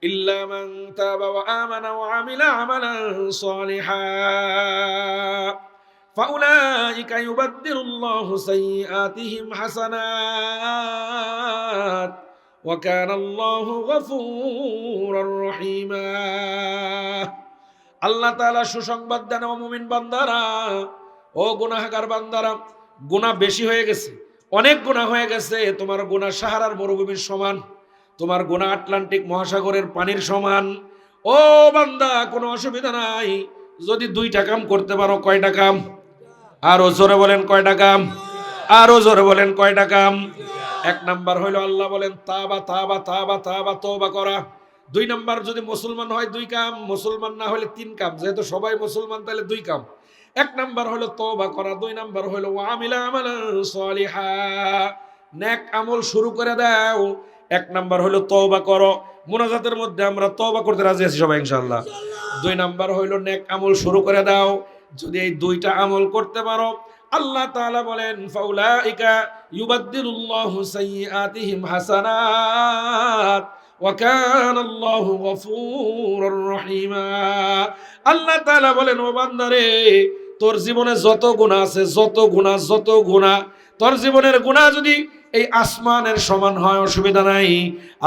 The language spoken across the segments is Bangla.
ইল্লা মান তাবা ওয়া আমানা ওয়া আমিলা আমালান সালিহা ফাউলাইকা ইউবাদদিলুল্লাহু সাইয়্যাতিহিম হাসানাত ওয়া কানা আল্লাহু গফুরুর রহিমা। আল্লাহ তাআলা সুসংবাদ দেন, ও মুমিন বান্দারা, ও গুনাহগার বান্দারা, গুনাহ বেশি হয়ে গেছে, অনেক গুনাহ হয়ে গেছে। তোমার গুনাহ সাহারার মরুভূমির সমান, তোমার গুনাহ আটলান্টিক মহাসাগরের পানির সমান। ও বান্দা, কোনো অসুবিধা নাই যদি দুইটা কাম করতে পারো। কয়টা কাম? আরো জোরে বলেন কয়টা কাম? আরো জোরে বলেন কয়টা কাম? এক নাম্বার হইলো আল্লাহ বলেন তাবা তাবা তাবা তাবা তওবা করা। দুই নাম্বার যদি মুসলমান হয় দুই কাম, মুসলমান না হলে তিন কাম। যেহেতু সবাই মুসলমান তাহলে দুই কাম। এক নাম্বার হলো তওবা করা, দুই নাম্বার হলো ওয়া আমিলা আমালান সালিহা, নেক আমল শুরু করে দাও। এক নাম্বার হলো তওবা করো, মুনাজাতের মধ্যে আমরা তওবা করতে রাজি আছি সবাই ইনশাআল্লাহ। দুই নাম্বার হইলো নেক আমল শুরু করে দাও। যদি এই দুইটা আমল করতে পারো, আল্লাহ তাআলা বলেন ফাউলাইকা ইউবাদদিলুল্লাহু সাইয়্যাতিহিম হাসানাত ওয়া কানা আল্লাহু গফুরুর রহিমা। আল্লাহ তাআলা বলেন, ও বান্দারে, তোর জীবনে যত গুনাহ আছে, যত গুনাহ, তোর জীবনের গুনাহ যদি এই আসমানের সমান হয়, অসুবিধা নাই।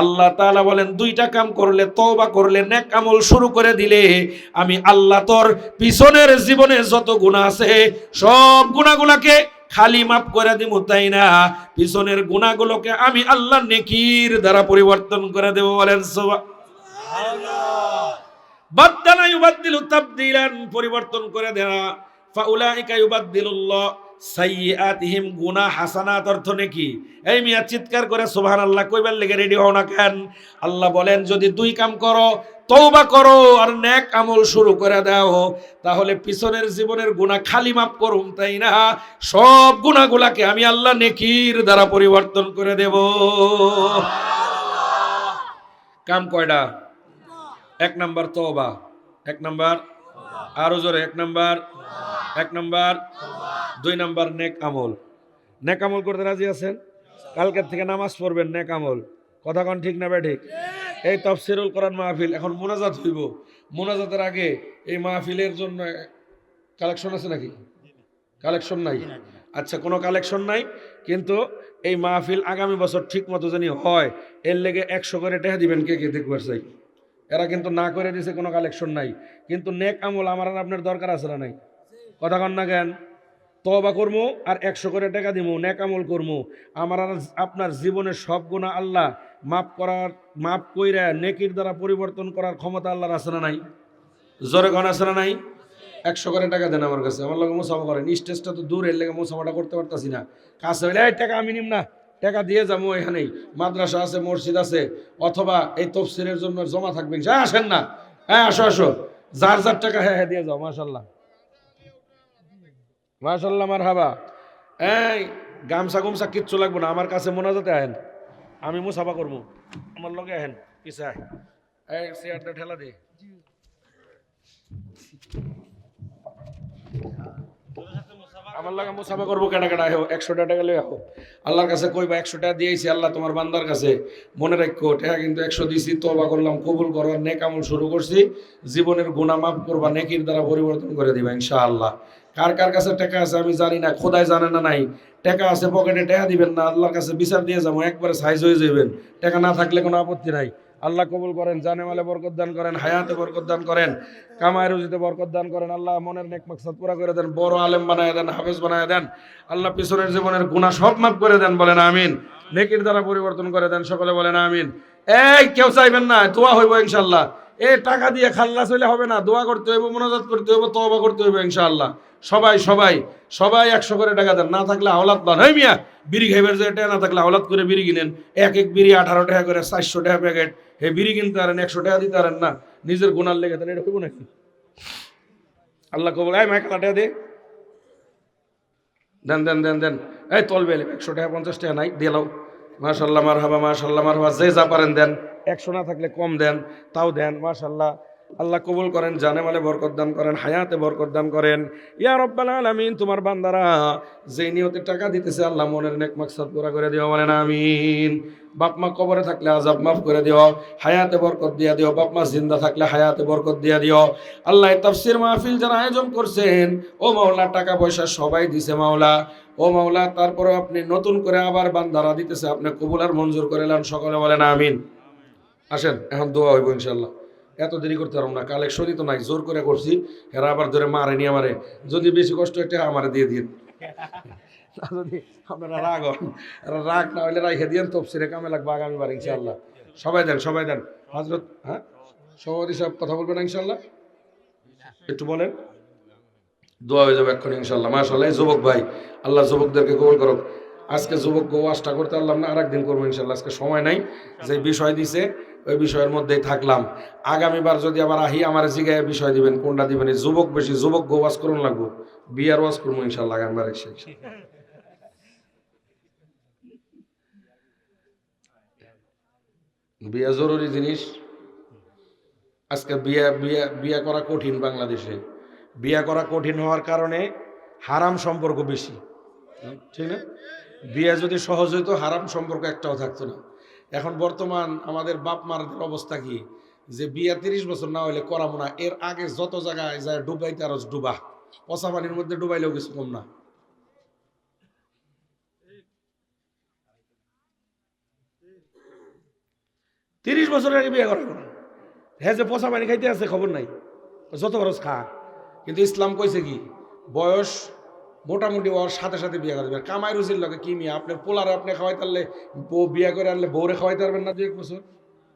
আল্লাহ তাআলা বলেন দুইটা কাম করলে, তওবা করলে, নেক আমল শুরু করে দিলে, আমি আল্লাহ তোর পিছনের জীবনে যত গুনাহ আছে সব গুনাহগুলোকে খালি মাফ করে দিব। তাই না, পিছনের গুনাহগুলোকে আমি আল্লাহ নেকির দ্বারা পরিবর্তন করে দেব। বলেন সুবহানাল্লাহ। বাদদালা ইউবাদদিলু তাবদীলান, পরিবর্তন করে দেয়া। ফাউলাইকা ইউবাদদিলুল্লাহ সাইয়্যাতিহিম, গুনাহ হাসানাত অর্থ নেকি। এই মিয়া চিৎকার করে সুবহানাল্লাহ কইবার লেগে রেডি হও না কেন? আল্লাহ বলেন যদি দুই কাম করো, তওবা করো আর নেক আমল শুরু করে দাও, তাহলে পিছনের জীবনের গুনাহ খালি মাফ করুম। তাই না, সব গুনাহগুলাকে আমি আল্লাহ নেকির দ্বারা পরিবর্তন করে দেব। কাম কয়টা? এক নাম্বার তওবা, এক নাম্বার আরো জোরে, এক নাম্বার দুই নাম্বার নেক আমল। নেক আমল করতে রাজি আছেন? কালকের থেকে নামাজ পড়বেন, নেক আমল। কথা কোন ঠিক না ঠিক? এই তাফসীরুল কোরআন মাহফিল, এখন মোনাজাত হইব। মোনাজাতের আগে এই মাহফিলের জন্য কালেকশন আছে নাকি? কালেকশন নাই? আচ্ছা, কোনো কালেকশন নাই, কিন্তু এই মাহফিল আগামী বছর ঠিক মতো জানি হয়, এর লেগে 100 করে টাকা দিবেন। কে কে দেখবার চাই? এরা কিন্তু না করে দিছে, কোনো কালেকশন নাই। কিন্তু নেক আমল আমার আর আপনার দরকার আছে না নাই? কথা কন না কেন? তওবা করবো আর 100 করে টাকা দিব, নেক আমল করবো। আমার আর আপনার জীবনের সব গুনাহ আল্লাহ মাফ কইরা নেকির দ্বারা পরিবর্তন করার ক্ষমতা আল্লাহর আছে না নাই? জোরে কোন আছে না নাই? 100 করে টাকা দেন আমার কাছে, আমার লগে মুসাফা করেন। স্টেজটা তো দূর, এর লেগে মুসাফাটা করতে পারতাছি না। কাছে হইলে এই টাকা আমি নিম না, টাকা দিয়ে যাবো। এখানেই মাদ্রাসা আছে, মসজিদ আছে, অথবা এই তফসিরের জন্য জমা থাকবেন। আসেন না? হ্যাঁ আসো আসো, যার যার টাকা হ্যাঁ হ্যাঁ দিয়ে যাও। মাশাল্লাহ মাশাল্লাহ, মারহাবা। এই গামছা গুমছা কিচ্ছু লাগবে না, আমার কাছে মোনাজাতে আহেন, আমি মুসাফা করবো। আমার লগে আহেন, পিছায় এই চেয়ারটা ঠেলা দে। আমার লাগে মুসাফা করবো কেনা কেনা, 100 টাকা লই আহো। আল্লাহর কাছে কইবা 100 টাকা দিয়েছি, আল্লাহ তোমার বান্দার কাছে মনে রাখো টাকা কিন্তু 100 দিছি, তওবা করলাম, কবুল করো, নেক আমল শুরু করছি, জীবনের গুনাহ মাফ করবা, নেকির দ্বারা পরিবর্তন করে দিবা ইনশাআল্লাহ। কার কার কাছে টাকা আছে আমি জানি না, খোদাই জানে না নাই। টাকা আছে পকেটে, টাকা দিবেন না, আল্লাহর কাছে বিচার দিয়ে যাবো, একবারে সাইজ হয়ে যাবেন। টাকা না থাকলে কোনো আপত্তি নাই। আল্লাহ কবুল করেন, জানে মালে বরকত দান করেন, হায়াতে বরকত দান করেন, কামায় রুজিতে বরকত দান করেন। আল্লাহ মনের নেক মাকসাদ পুরা করে দেন, বড় আলেম বানায় দেন, হাফেজ বানায় দেন। আল্লাহ পিছনের জীবনের গুনাহ সব মাফ করে দেন। বলেন আমিন। নেকির দ্বারা পরিবর্তন করে দেন, সকলে বলেন আমিন। এই কেউ চাইবেন না, দোয়া হইব ইনশাআল্লাহ। এ টাকা দিয়ে খাল্লাস হইলে হবে না, দোয়া করতে হইব, মুনাজাত করতে হইব, তওবা করতে হইব ইনশাআল্লাহ। সবাই সবাই সবাই 100 করে টাকা দেন, না থাকলে হাওলাত বান। হই মিয়া, বিড়ি খাইবার যে টাকা না থাকলে হাওলাত করে বিড়ি কিনেন। এক এক বিড়ি 18 টাকা করে, 400 টাকা প্যাকেট। হে বিড়ি কিনতে পারেন, 100 টাকা দিতে পারেন না, নিজের গুনার লেগে দেন। এটা হইব নাকি? আল্লাহ কবুল। এই মাইকেলা টাকা দে, দেন দেন দেন দেন। এই তলবে 100 টাকা 50 টাকা নাই, দিয়ে লাও। মাশাল্লাহ মারহাবা, মাশাল্লাহ মারহাবা। যে যা পারেন দেন, 100 না থাকলে কম দেন, তাও দেন। মাশাল্লাহ আল্লাহ কবুল করেন, জানে মালে বরকত দান করেন, হায়াতে বরকত দান করেন। ইয়া রব্বাল আলামিন, তোমার বান্দারা যেই নিয়তে টাকা দিতেছে আল্লাহ মনের নেক মাকসাদ পুরা করে দিও, বলেন আমিন। বাপ মা কবরে থাকলে আযাব মাফ করে দিও, হায়াতে বরকত দিয়া দিও। বাপ মা জিন্দা থাকলে হায়াতে বরকত দিয়া দিও। আল্লাহ তাফসীর মাহফিল যারা আয়োজন করছেন, ও মাওলা টাকা পয়সা সবাই দিছে মাওলা, ও মাওলা তারপরে আপনি নতুন করে আবার বান্দারা দিতেছে, আপনি কবুল আর মঞ্জুর করে নেন, সকলে বলেন আমিন। আসেন এখন দোয়া হইব ইনশাল্লাহ, এত দেরি করতে পারবো না, কালেকশনই তো নাই, জোর করে করছি, এরা আবার ধরে মারেনি আমারে, যদি বেশি কষ্ট একটা আমারে দিয়ে দিন। যদি আপনারা রাগ হন, রাগ না হইলে রাইখে দিয়েন, তফসিরে কামে লাগবে আগামীবার ইনশাল্লাহ। সবাই দেন, সবাই দেন। হজরত, হ্যাঁ সভাপতি সাহেব কথা বলবেন ইনশাল্লাহ, একটু বলেন, দোয়া হয়ে যাবে এখন ইনশাল্লাহ। মাশাআল্লাহ, যুবক ভাই, আল্লাহ যুবকদেরকে কবুল করুক। আজকে যুবক ওয়াজটা করতে পারলাম না, আরেকদিন করবো ইনশাল্লাহ, আজকে সময় নাই। যে বিষয় দিছে ওই বিষয়ের মধ্যেই থাকলাম। আগামীবার যদি আবার আহি আমার জিগায় বিষয় দিবেন, কোনটা দিবেন? এই যুবক বেশি, যুবক ওয়াজ করুন লাগবো, বিয়ার ওয়াজ করবো ইনশাল্লাহ আগামীবার এসে। বিয়া জরুরি জিনিস। আজকে বিয়া বিয়া বিয়া করা কঠিন বাংলাদেশে। বিয়া করা কঠিন হওয়ার কারণে হারাম সম্পর্ক বেশি, ঠিক না? বিয়ে যদি সহজ হইতো হারাম সম্পর্ক একটাও থাকতো না। এখন বর্তমান আমাদের বাপ মার অবস্থা কি, যে বিয়ে 30 বছর না হইলে করাবো না, এর আগে যত জায়গায় যায় ডুবাইতে আরো ডুবা, পচা পানির মধ্যে ডুবাইলেও কিছু কম না। 30 বছরের আগে বিয়ে করাবো না, হ্যাঁ যে পচা পানি খাইতে আছে খবর নাই, যত খরচ খা। কিন্তু ইসলাম কইছে কি, বয়স মোটামুটি ওর সাথে সাথে বিয়ে করবে। কামাই রুজির লগে কি মিয়া, আপনার পোলারে আপনি খাওয়াইতে পারলে, বউ বিয়ে করে আনলে বউরে খাওয়াইতে পারবেন না 2-1 বছর,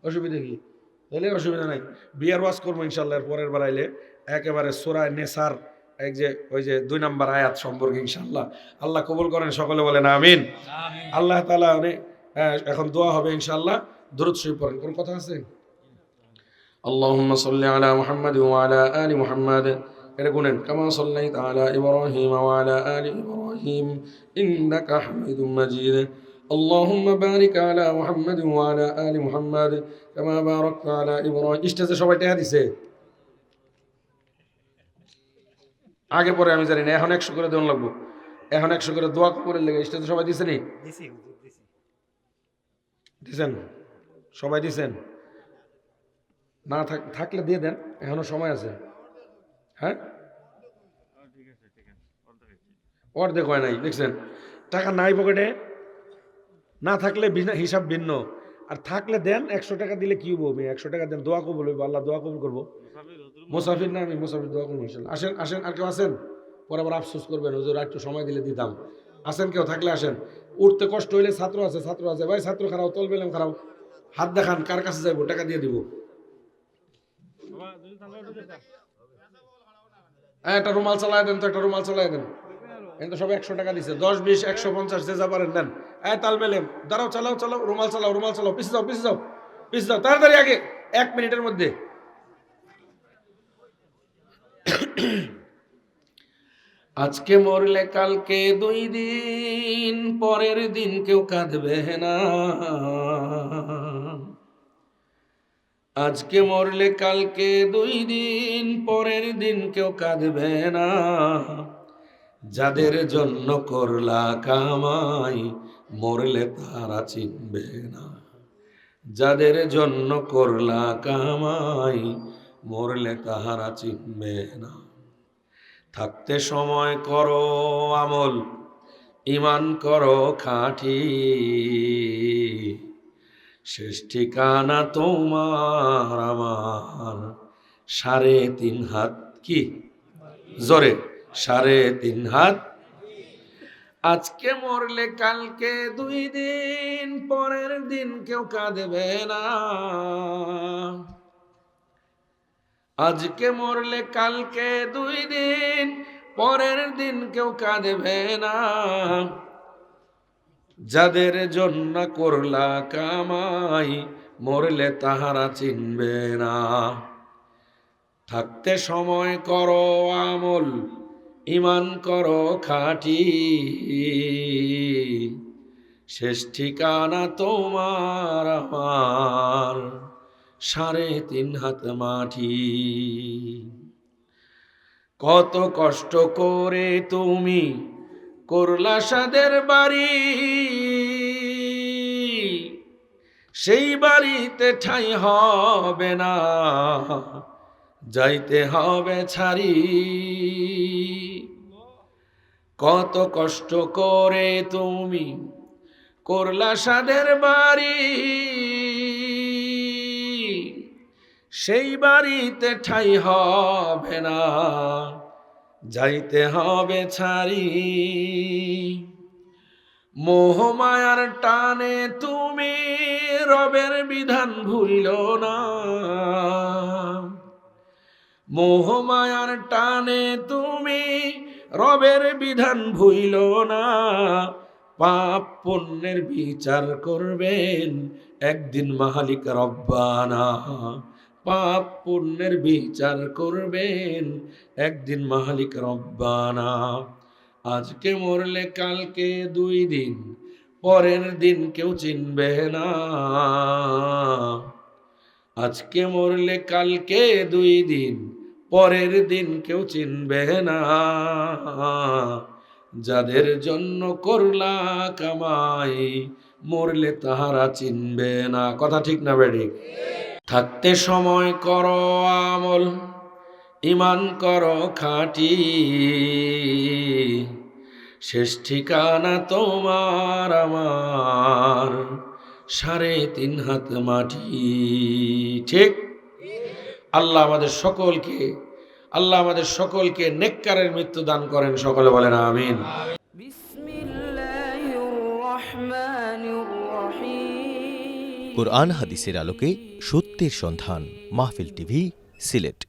অসুবিধা কি? তাহলে অসুবিধা নাই, বিয়ার ওয়াজ করবো ইনশাল্লাহ পরের বার আইলে, একেবারে সূরায়ে নেসার এক যে ওই যে 2 নম্বর আয়াত সম্পর্কে ইনশাল্লাহ। আল্লাহ কবুল করেন, সকলে বলেন আমিন। আল্লাহ তাআলা এখন দোয়া হবে ইনশাল্লাহ। দরুদ শরীফ পড়েন, কোন কথা আছে? আল্লাহুম্মা সাল্লি আলা মুহাম্মাদ ওয়া আলা আলি মুহাম্মাদ, এটা গুনেন, কামা সাল্লাইতা আলা ইব্রাহিম ওয়া আলা আলি ইব্রাহিম ইন্নাকা হামিদুম মাজিদ। আল্লাহুম্মা বারিক আলা মুহাম্মাদ ওয়া আলা আলি মুহাম্মাদ কামা বারাকতা আলা ইব্রাহিম। স্টেজে সবাই টেহা দিছে, আগে পরে আমি জানি না, এখন 100 করে দেওয়া লাগবো, এখন 100 করে দোয়া কবুলের লেগে। স্টেজে সবাই দিছে নি? দিছেন? সবাই দিছেন? না থাকলে দিয়ে দেন, এখনো সময় আছে। হ্যাঁ, অর্ধেক হয় নাই, দেখছেন? টাকা নাই পকেটে, না থাকলে হিসাব ভিন্ন, আর থাকলে দেন। 100 টাকা দিলে কি হবো? 100 টাকা দেন, দোয়া কবুল হইব, আল্লাহ দোয়া কবুল করবো। মুসাফির না আমি, মুসাফির দোয়া করবো ইনশাল্লাহ। আসেন আসেন, আর কেউ আসেন? পরে আবার আফসোস করবেন, হুজুর একটু সময় দিলে দিতাম। আসেন, কেউ থাকলে আসেন। উঠতে কষ্ট হইলে ছাত্র আছে, ছাত্র আছে, ভাই ছাত্র খারাপ, তল বেলাম খারাপ, হাত দেখান, কার কাছে যাইবো, টাকা দিয়ে দিব। একটা রুমাল চালাই দেন তো, একটা রুমাল চালাই দেন। কিন্তু সব 100 টাকা দিছে, 10, 20, 150 যে যা পারেন দেন। তাল মেলেম, দাঁড়াও, চালাও চালাও, রুমাল চালাও, রুমাল চালাও, পিছিয়ে যাও, পিছিয়ে যাও, পিছিয়ে যাও, তাড়াতাড়ি আগে, 1 মিনিটের মধ্যে। আজকে মরলে কালকে 2 দিন, পরের দিন কেউ কাঁদবে না। আজকে মরলে কালকে 2 দিন, পরের দিন কেউ কাঁদবে না। যাদের জন্য করলা কামাই, মরলে তারা চিনবে না। যাদের জন্য করলা কামাই, মরলে তাহারা চিনবে না। থাকতে সময় করো আমল, ঈমান করো খাঁটি, শেষ ঠিকানা তোমার আমার 3.5 হাত, কি জোরে 3.5 হাত। আজকে মরলে কালকে 2 দিন, পরের দিন কেউ কাঁদবে না। আজকে মরলে কালকে 2 দিন, পরের দিন কেউ কাঁদবে না। যাদের জন্য করলা কামাই, মরলে তাহারা চিনবে না। থাকতে সময় করো আমল, ঈমান করো খাঁটি, শেষ ঠিকানা তোমার আমার 3.5 হাত মাটি। কত কষ্ট করে তুমি করলা সাদের বাড়ি, সেই বাড়িতে ঠাঁই হবে না, যাইতে হবে ছাড়ি। কত কষ্ট করে তুমি করলা সাদের বাড়ি, সেই বাড়িতে ঠাঁই হবে না, যাইতে হবে ছাড়ি। মোহমায়ার টানে তুমি রবের বিধান ভুইল না, মোহমায়ার টানে তুমি রবের বিধান ভুইল না। পাপ পুণ্যের বিচার করবেন একদিন মালিক রব্বানা, পাপ পুণ্যের বিচার করবেন একদিন মালিক রব্বানা। আজকে মরলে কালকে 2 দিন, পরের দিন কেউ চিনবে না। আজকে মরলে কালকে 2 দিন, পরের দিন কেউ চিনবে না। যাদের জন্য করলা কামাই, মরলে তাহারা চিনবে না। কথা ঠিক না বেড়ি? থাকতে সময় করো আমল, ইমান করো খাঁটি, শেষ ঠিকানা তোমার আমার 3.5 হাত মাটি। ঠিক? আল্লাহ আমাদের সকলকে নেককারের মৃত্যু দান করেন। সকলে বলেন আমিন। কুরআন হাদিসের আলোকে সত্যের সন্ধান। মাহফিল টিভি, সিলেট।